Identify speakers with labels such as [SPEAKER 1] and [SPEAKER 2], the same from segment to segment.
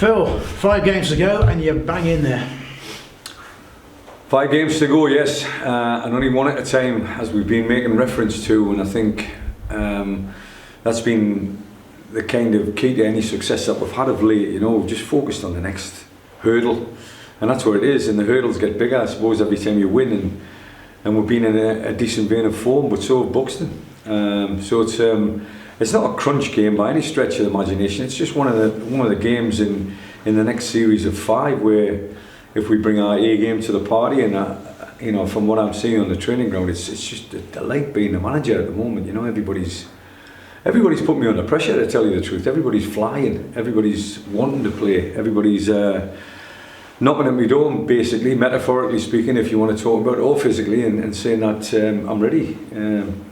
[SPEAKER 1] Phil, 5 games to go and you're bang in there.
[SPEAKER 2] 5 games to go, yes, and only one at a time, as we've been making reference to, and I think that's been the kind of key to any success that we've had of late. You know, we've just focused on the next hurdle, and that's where it is, and the hurdles get bigger, I suppose, every time you win, and we've been in a decent vein of form, but so have Buxton. So it's not a crunch game by any stretch of the imagination. It's just one of the games in the next series of 5 where, if we bring our A game to the party, and you know, from what I'm seeing on the training ground, it's just a delight being a manager at the moment. You know, everybody's put me under pressure, to tell you the truth. Everybody's flying, everybody's wanting to play, everybody's knocking at my door, basically, metaphorically speaking, if you want to talk about it, or physically, and saying that I'm ready,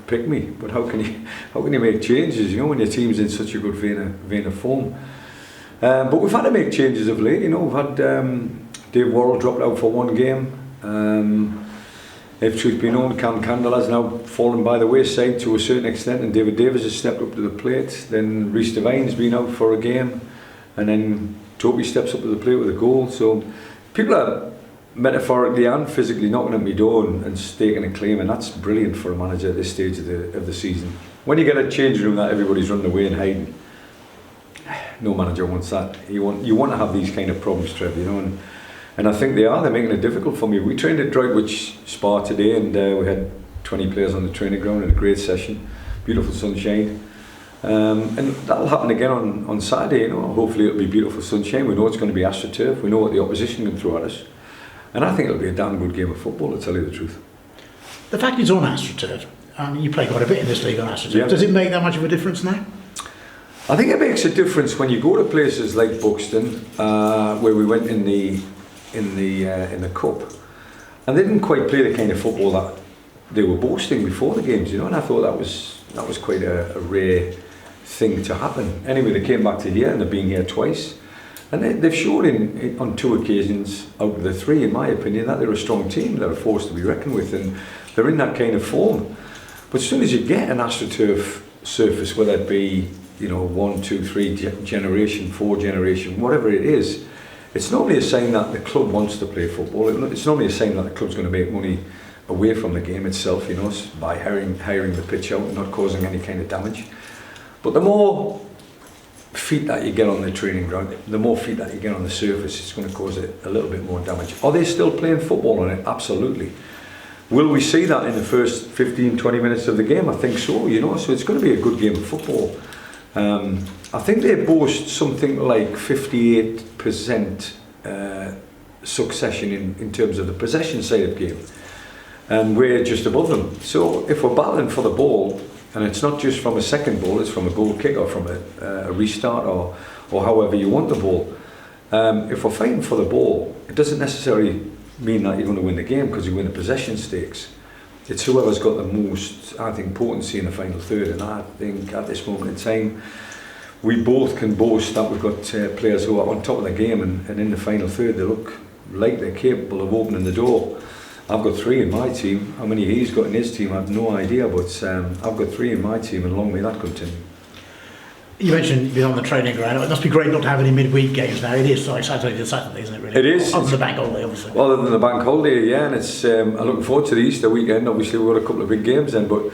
[SPEAKER 2] pick me. But how can you make changes, you know, when your team's in such a good vein of form? But we've had to make changes of late. You know, we've had Dave Worrell dropped out for 1 game. If truth be known, Cam Candle has now fallen by the wayside to a certain extent, and David Davis has stepped up to the plate. Then Rhys Devine's been out for a game, and then Toby steps up to the plate with a goal. So people are metaphorically and physically knocking at my door and staking a claim, and that's brilliant for a manager at this stage of the season. When you get a changing room that everybody's running away and hiding, no manager wants that. You want to have these kind of problems, Trev, you know, and I think they're making it difficult for me. We trained at Droitwich Spa today, and we had 20 players on the training ground in a great session, beautiful sunshine. And that'll happen again on Saturday, you know. Hopefully it'll be beautiful sunshine. We know it's going to be AstroTurf. We know what the opposition can throw at us. And I think it'll be a damn good game of football, to tell you the truth.
[SPEAKER 1] The fact it's on AstroTurf, you play quite a bit in this league on AstroTurf,
[SPEAKER 2] yeah. Does
[SPEAKER 1] it make that much of a difference now?
[SPEAKER 2] I think it makes a difference when you go to places like Buxton, where we went in the cup, and they didn't quite play the kind of football that they were boasting before the games, you know. And I thought that was quite a rare thing to happen. Anyway, they came back to here, and they've been here twice, and they've shown on 2 occasions out of the 3, in my opinion, that they're a strong team. They're a force to be reckoned with, and they're in that kind of form. But as soon as you get an AstroTurf surface, whether it be, you know, 1, 2, 3 generation, 4 generation, whatever it is, it's normally a sign that the club wants to play football. It's normally a sign that the club's going to make money away from the game itself, you know, by hiring the pitch out and not causing any kind of damage. But the more feet that you get on the training ground, the more feet that you get on the surface, it's going to cause a little bit more damage. Are they still playing football on it? Absolutely. Will we see that in the first 15-20 minutes of the game? I think so, you know, so it's going to be a good game of football. I think they boast something like 58% succession in terms of the possession side of game, and we're just above them. So if we're battling for the ball, and it's not just from a second ball, it's from a goal kick or from a restart or however you want the ball. If we're fighting for the ball, it doesn't necessarily mean that you're going to win the game because you win the possession stakes. It's whoever's got the most, I think, potency in the final third, and I think at this moment in time we both can boast that we've got players who are on top of the game, and in the final third they look like they're capable of opening the door. I've got 3 in my team. How many he's got in his team, I have no idea, but I've got 3 in my team, and long may that continue.
[SPEAKER 1] You mentioned you've been on the training ground. It must be great not to have any midweek games now. It is like Saturday to Saturday, isn't it, really?
[SPEAKER 2] It is.
[SPEAKER 1] Other than the bank holiday, obviously.
[SPEAKER 2] Other than the bank holiday, yeah, and it's I'm looking forward to the Easter weekend. Obviously we've got a couple of big games then, but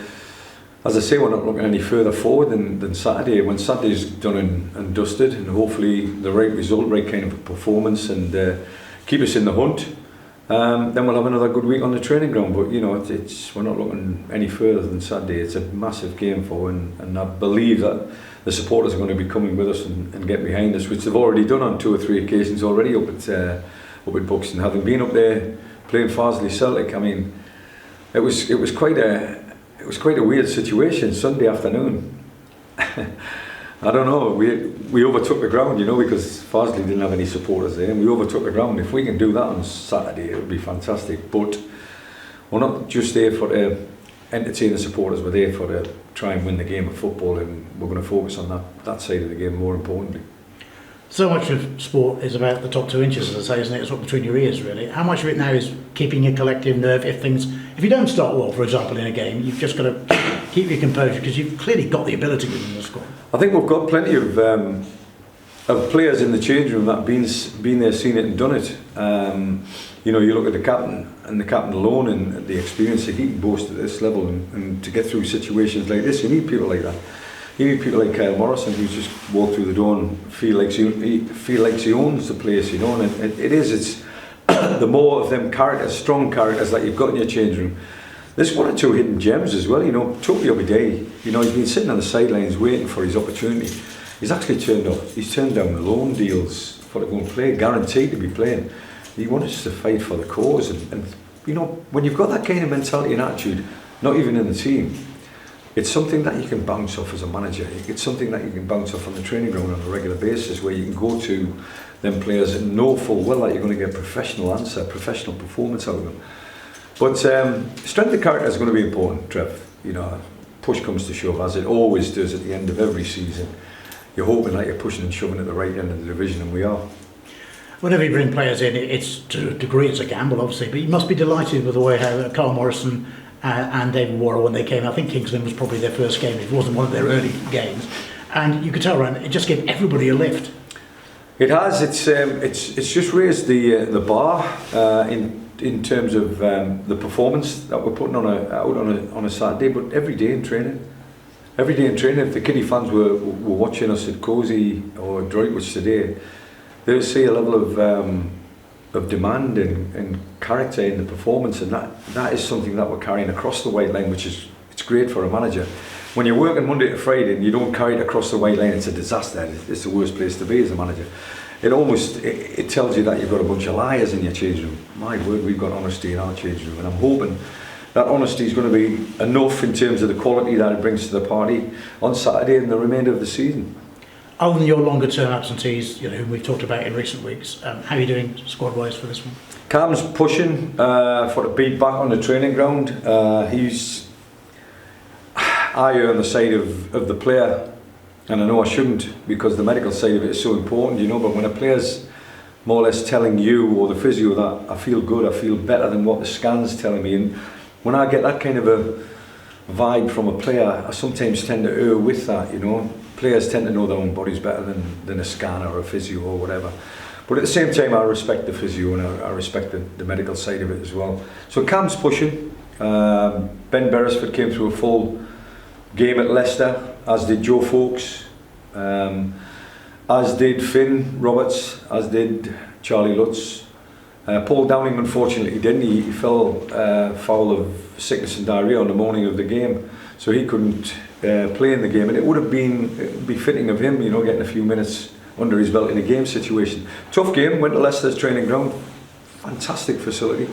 [SPEAKER 2] as I say, we're not looking any further forward than Saturday. When Saturday's done and dusted, and hopefully the right result, right kind of performance, and keep us in the hunt, then we'll have another good week on the training ground. But you know, we're not looking any further than Saturday. It's a massive game for, and I believe that the supporters are going to be coming with us and get behind us, which they've already done on 2 or 3 occasions already up at Buxton. Having been up there playing Farsley Celtic, I mean, it was quite a weird situation Sunday afternoon. I don't know, we overtook the ground, you know, because Farsley didn't have any supporters there, and we overtook the ground. If we can do that on Saturday, it would be fantastic. But we're not just there for entertain the supporters, we're there for to try and win the game of football, and we're going to focus on that side of the game more importantly.
[SPEAKER 1] So much of sport is about the top 2 inches, as I say, isn't it? It's what between your ears, really. How much of it now is keeping your collective nerve if you don't start well, for example, in a game, you've just got to keep your composure because you've clearly got the ability within the squad.
[SPEAKER 2] I think we've got plenty of of players in the change room that have been there, seen it and done it. You know, you look at the captain, and the captain alone, and the experience that he can boast at this level, and to get through situations like this, you need people like that. You need people like Kyle Morrison, who's just walked through the door and feel like he owns the place, you know. And it's the more of them characters, strong characters that you've got in your change room. There's one or two hidden gems as well, you know. Toby Obiday, you know, he's been sitting on the sidelines waiting for his opportunity. He's actually he's turned down loan deals for to go and play, guaranteed to be playing. He wants to fight for the cause, and you know, when you've got that kind of mentality and attitude, not even in the team, it's something that you can bounce off as a manager. It's something that you can bounce off on the training ground on a regular basis, where you can go to them players and know full well that you're going to get professional answer, professional performance out of them. But strength of character is going to be important, Trev. You know, push comes to shove, as it always does at the end of every season. You're hoping that you're pushing and shoving at the right end of the division, and we are.
[SPEAKER 1] Whenever you bring players in, it's to a degree it's a gamble, obviously, but you must be delighted with the way how Carl Morrison and David Warren, when they came, I think Kingsland was probably their first game, it wasn't one of their early games, and you could tell, Ryan, it just gave everybody a lift.
[SPEAKER 2] It has. It's just raised the bar in terms of the performance that we're putting on a Saturday, but every day in training. Every day in training, if the kiddie fans were watching us at Cozy or Droitwich today, they'll see a level of demand and character in the performance, and that is something that we're carrying across the white line, which is it's great for a manager. When you're working Monday to Friday and you don't carry it across the white line, it's a disaster. It's the worst place to be as a manager. It tells you that you've got a bunch of liars in your change room. My word, we've got honesty in our change room, and I'm hoping that honesty is going to be enough in terms of the quality that it brings to the party on Saturday and the remainder of the season.
[SPEAKER 1] Other than your longer term absentees, you know, whom we've talked about in recent weeks, how are you doing squad wise for this one?
[SPEAKER 2] Cam's pushing for the beat back on the training ground. I err on the side of the player, and I know I shouldn't, because the medical side of it is so important, you know, but when a player's more or less telling you or the physio that I feel good, I feel better than what the scan's telling me, and when I get that kind of a vibe from a player, I sometimes tend to err with that, you know. Players tend to know their own bodies better than a scanner or a physio or whatever. But at the same time, I respect the physio, and I respect the medical side of it as well. So Cam's pushing. Ben Beresford came through a full game at Leicester, as did Joe Fawkes, as did Finn Roberts, as did Charlie Lutz. Paul Downing unfortunately didn't. He fell foul of sickness and diarrhoea on the morning of the game, so he couldn't play in the game, and it would be fitting of him, you know, getting a few minutes under his belt in a game situation. Tough game, went to Leicester's training ground, fantastic facility,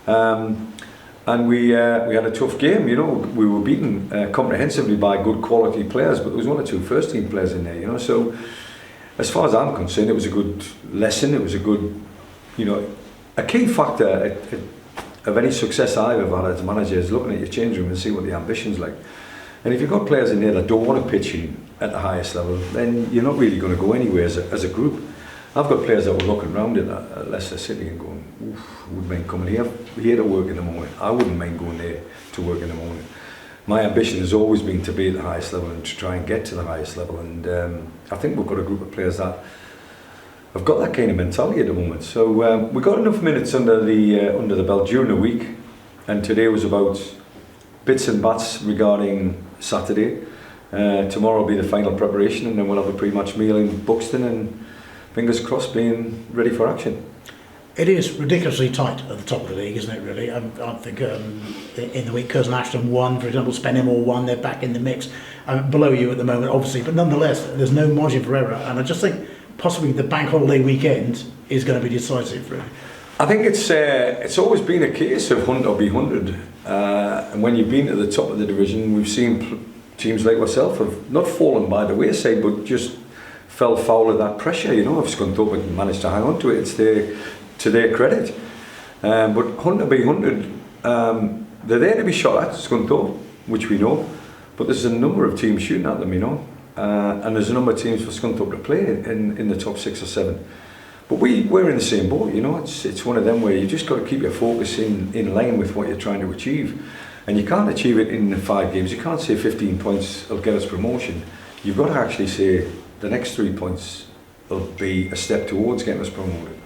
[SPEAKER 2] and we had a tough game, you know. We were beaten comprehensively by good quality players, but there was one or two first team players in there, you know. So as far as I'm concerned, it was a good lesson. It was a good, you know, a key factor of any success I've ever had as a manager is looking at your change room and see what the ambition's like. And if you've got players in there that don't want to pitch in at the highest level, then you're not really going to go anywhere as a group. I've got players that were looking around at Leicester City and going, oof, wouldn't mind coming here to work in the morning. I wouldn't mind going there to work in the morning. My ambition has always been to be at the highest level and to try and get to the highest level. And I think we've got a group of players that have got that kind of mentality at the moment. So we got enough minutes under the belt during the week, and today was about bits and bats regarding Saturday. Tomorrow will be the final preparation, and then we'll have a pre-match meal in Buxton, and fingers crossed, being ready for action.
[SPEAKER 1] It is ridiculously tight at the top of the league, isn't it, really? I think in the week, Curzon Ashton won, for example, Spennymoor won, they're back in the mix. Below you at the moment, obviously, but nonetheless, there's no margin for error, and I just think possibly the bank holiday weekend is going to be decisive, really.
[SPEAKER 2] I think it's always been a case of hunt or be hunted, and when you've been to the top of the division, we've seen teams like myself have not fallen by the wayside, but just fell foul of that pressure. You know, if Scunthorpe had managed to hang on to it, it's to their credit. But hunt or be hunted, they're there to be shot at, Scunthorpe, which we know, but there's a number of teams shooting at them, you know, and there's a number of teams for Scunthorpe to play in the top 6 or 7. But we're in the same boat, you know. It's one of them where you just got to keep your focus in line with what you're trying to achieve, and you can't achieve it in 5 games. You can't say 15 points will get us promotion. You've got to actually say the next 3 points will be a step towards getting us promoted.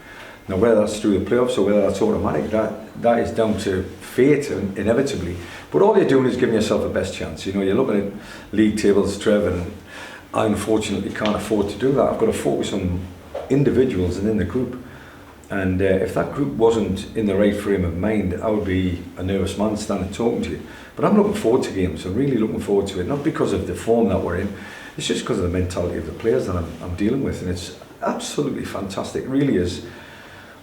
[SPEAKER 2] Now, whether that's through the playoffs or whether that's automatic, that is down to fate, inevitably. But all you're doing is giving yourself the best chance. You know, you're looking at league tables, Trev, and I unfortunately can't afford to do that. I've got to focus on individuals and in the group. And if that group wasn't in the right frame of mind, I would be a nervous man standing talking to you. But I'm looking forward to games. I'm really looking forward to it. Not because of the form that we're in. It's just because of the mentality of the players that I'm dealing with. And it's absolutely fantastic. It really is.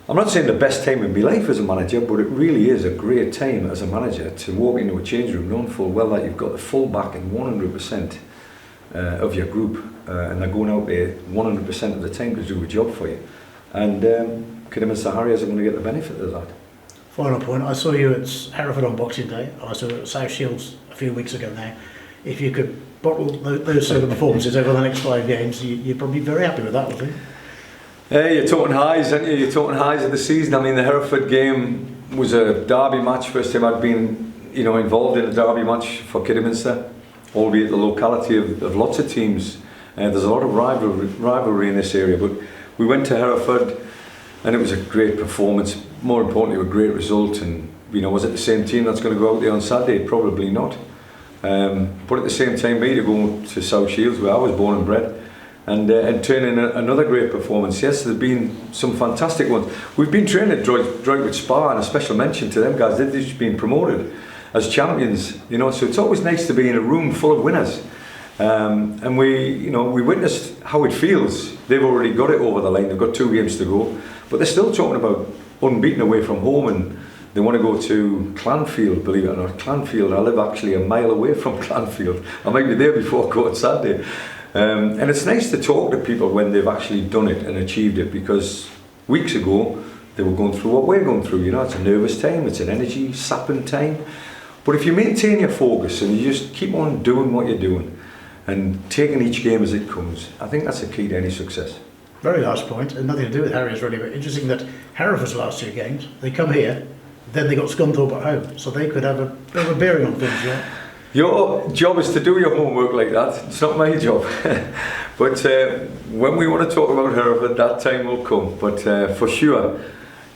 [SPEAKER 2] I'm not saying the best time in my life as a manager, but it really is a great time as a manager to walk into a change room knowing full well that you've got the full backing 100% of your group, and they're going out there 100% of the time to do a job for you. And Kidderminster Harriers are going to get the benefit of that.
[SPEAKER 1] Final point, I saw you at Hereford on Boxing Day. I saw you at South Shields a few weeks ago now. If you could bottle those sort of performances over the next 5 games, you'd probably be very happy with that, wouldn't you?
[SPEAKER 2] You're talking highs, aren't you? You're talking highs of the season. I mean, the Hereford game was a derby match. First time I'd been, involved in a derby match for Kidderminster, albeit the locality of lots of teams. There's a lot of rivalry in this area, but we went to Hereford and it was a great performance. More importantly, a great result. And was it the same team that's going to go out there on Saturday? Probably not. But at the same time, me to go to South Shields, where I was born and bred, and turn in another great performance. Yes, there's been some fantastic ones. We've been trained at Droitwich Spa, and a special mention to them guys. They've just been promoted as champions, so it's always nice to be in a room full of winners. And we witnessed how it feels. They've already got it over the line. They've got 2 games to go, but they're still talking about unbeaten away from home, and they want to go to Clanfield, believe it or not. Clanfield, I live actually a mile away from Clanfield. I might be there before I go on Saturday. And it's nice to talk to people when they've actually done it and achieved it, because weeks ago they were going through what we're going through. It's a nervous time, it's an energy sapping time. But if you maintain your focus and you just keep on doing what you're doing and taking each game as it comes, I think that's the key to any success.
[SPEAKER 1] Very last point, and nothing to do with Harriers really, but interesting that Hereford's last 2 games, they come here, then they got Scunthorpe at home, so they could have a bit of a bearing on things, right?
[SPEAKER 2] Your job is to do your homework like that. It's not my job. But when we want to talk about Hereford, that time will come. But for sure,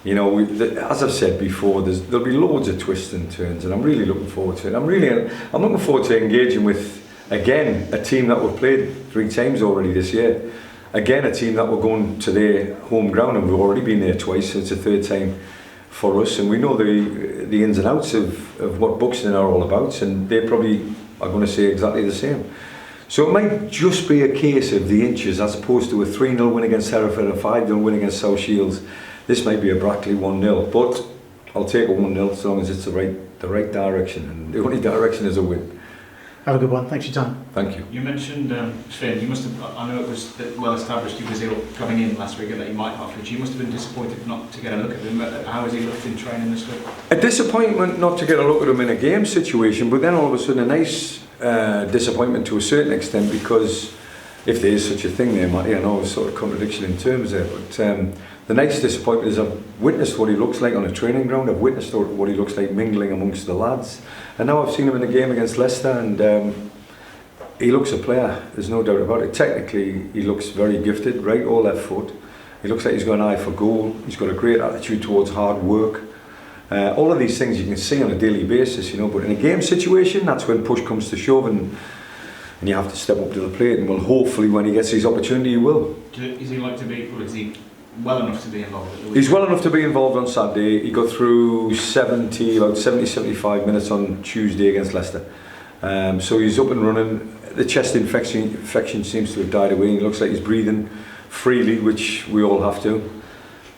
[SPEAKER 2] as I've said before, there'll be loads of twists and turns, and I'm really looking forward to it. I'm looking forward to engaging with, again, a team that we've played 3 times already this year. Again, a team that we're going to their home ground, and we've already been there twice, so it's a 3rd time for us, and we know the ins and outs of what Buxton are all about, and they probably are going to say exactly the same. So it might just be a case of the inches, as opposed to a 3-0 win against Hereford, a 5-0 win against South Shields. This might be a Brackley 1-0, but I'll take a 1-0 as long as it's the right direction, and the only direction is a win.
[SPEAKER 1] Have a good one. Thanks for your time.
[SPEAKER 2] Thank you.
[SPEAKER 3] You mentioned Finn. You must have. I know it was well established he was ill coming in last week and that he might not feature. You must have been disappointed not to get a look at him. How has he looked in training this week?
[SPEAKER 2] A disappointment not to get a look at him in a game situation, but then all of a sudden a nice disappointment to a certain extent, because if there is such a thing there, Matty, I know it's sort of contradiction in terms there, but the nice disappointment is I've witnessed what he looks like on a training ground. I've witnessed what he looks like mingling amongst the lads, and now I've seen him in the game against Leicester, and he looks a player, there's no doubt about it. Technically he looks very gifted, right or left foot. He looks like he's got an eye for goal. He's got a great attitude towards hard work. All of these things you can see on a daily basis, but in a game situation, that's when push comes to shove, and you have to step up to the plate, and well, hopefully when he gets his opportunity, he will.
[SPEAKER 3] Is he like to be, or is he well enough to be involved at the weekend?
[SPEAKER 2] He's well enough to be involved on Saturday. He got through 75 minutes on Tuesday against Leicester. So he's up and running. The chest infection seems to have died away. He looks like he's breathing freely, which we all have to.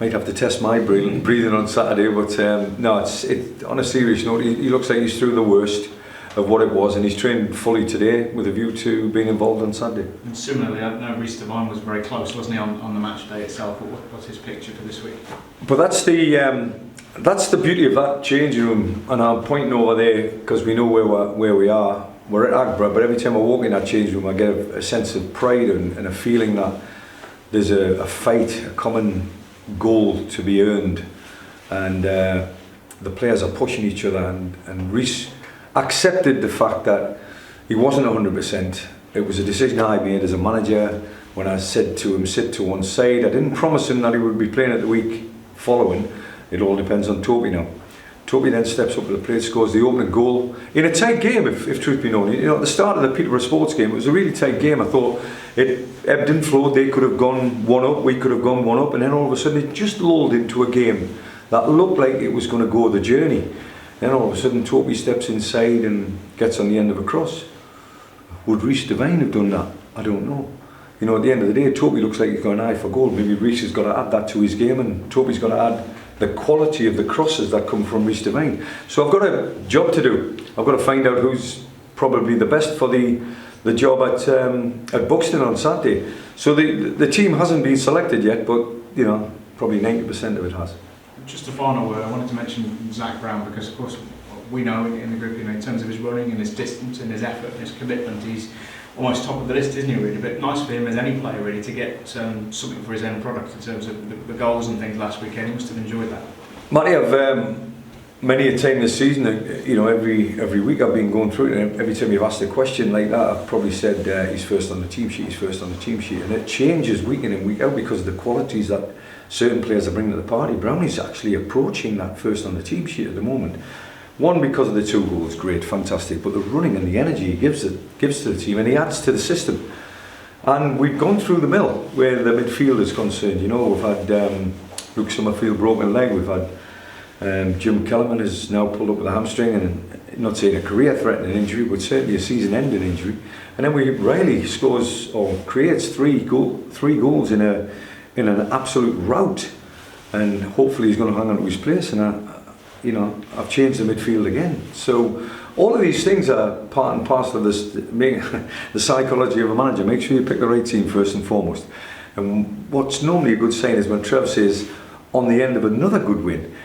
[SPEAKER 2] Might have to test my breathing on Saturday, but no, it's on a serious note, he looks like he's through the worst of what it was, and he's trained fully today with a view to being involved on Saturday.
[SPEAKER 3] And similarly, I know Rhys Devine was very close, wasn't he, on the match day itself? What's his picture for this week?
[SPEAKER 2] But that's the beauty of that changing room, and I'm pointing over there because we know where we are. We're at Agborough, but every time I walk in that changing room, I get a sense of pride and a feeling that there's a fight, a common goal to be earned, and the players are pushing each other, and Rhys accepted the fact that he wasn't 100%. It was a decision I made as a manager when I said to him, sit to one side. I didn't promise him that he would be playing it the week following. It all depends on Toby now. Toby then steps up to the plate, scores the opening goal in a tight game, if truth be known. You know, at the start of the Peterborough Sports game, it was a really tight game. I thought it ebbed and flowed. They could have gone one up, we could have gone one up, and then all of a sudden it just lulled into a game that looked like it was going to go the journey. Then all of a sudden Toby steps inside and gets on the end of a cross. Would Rhys Devine have done that? I don't know. You know, at the end of the day, Toby looks like he's got an eye for goal. Maybe Rhys has got to add that to his game, and Toby's got to add the quality of the crosses that come from Rhys Devine. So I've got a job to do. I've got to find out who's probably the best for the job at Buxton on Saturday. So the team hasn't been selected yet, but you know, probably 90% of it has.
[SPEAKER 3] Just a final word, I wanted to mention Zach Brown, because of course we know in the group, you know, in terms of his running and his distance and his effort and his commitment, he's almost top of the list, isn't he, really? But nice for him, as any player, really, to get something for his own product in terms of the goals and things last weekend. He must have enjoyed that.
[SPEAKER 2] Matty, I've many a time this season, you know, every week I've been going through it, and every time you've asked a question like that, I've probably said he's first on the team sheet, he's first on the team sheet, and it changes week in and week out because of the qualities that certain players are bringing to the party. Brownie's actually approaching that first on the team sheet at the moment. One, because of the 2 goals, great, fantastic, but the running and the energy he gives to the team, and he adds to the system. And we've gone through the mill where the midfield is concerned. You know, we've had Luke Summerfield broken leg, we've had Jim Kellerman has now pulled up with a hamstring, and not saying a career-threatening injury, but certainly a season-ending injury. And then Riley scores or creates three goals in an absolute rout, and hopefully he's going to hang on to his place. And you know, I've changed the midfield again. So all of these things are part and parcel of this, the psychology of a manager. Make sure you pick the right team first and foremost. And what's normally a good sign is when Trev says, on the end of another good win,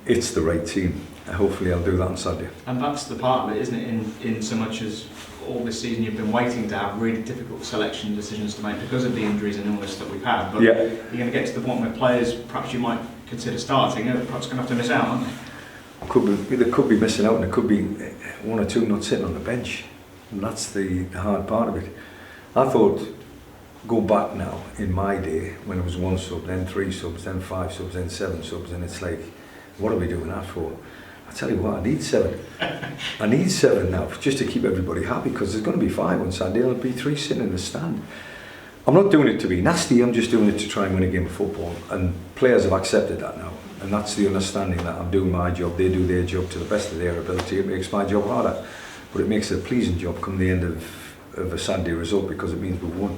[SPEAKER 2] it's the right team. Hopefully I'll do that on Saturday.
[SPEAKER 3] And that's the part of it, isn't it, in so much as all this season you've been waiting to have really difficult selection decisions to make because of the injuries and illness that we've had. But
[SPEAKER 2] yeah,
[SPEAKER 3] you're going to get to the point where players perhaps you might consider starting and perhaps going to have to miss out, aren't they?
[SPEAKER 2] They could be missing out, and there could be 1 or 2 not sitting on the bench, and that's the hard part of it. I thought, go back now in my day when it was 1 sub, then 3 subs, then 5 subs, then 7 subs, and it's like, what are we doing that for? I tell you what, I need 7. I need 7 now just to keep everybody happy, because there's going to be 5 on Saturday. There'll be 3 sitting in the stand. I'm not doing it to be nasty. I'm just doing it to try and win a game of football, and players have accepted that now. And that's the understanding that I'm doing my job, they do their job to the best of their ability. It makes my job harder, but it makes it a pleasing job come the end of a Saturday result, because it means we've won.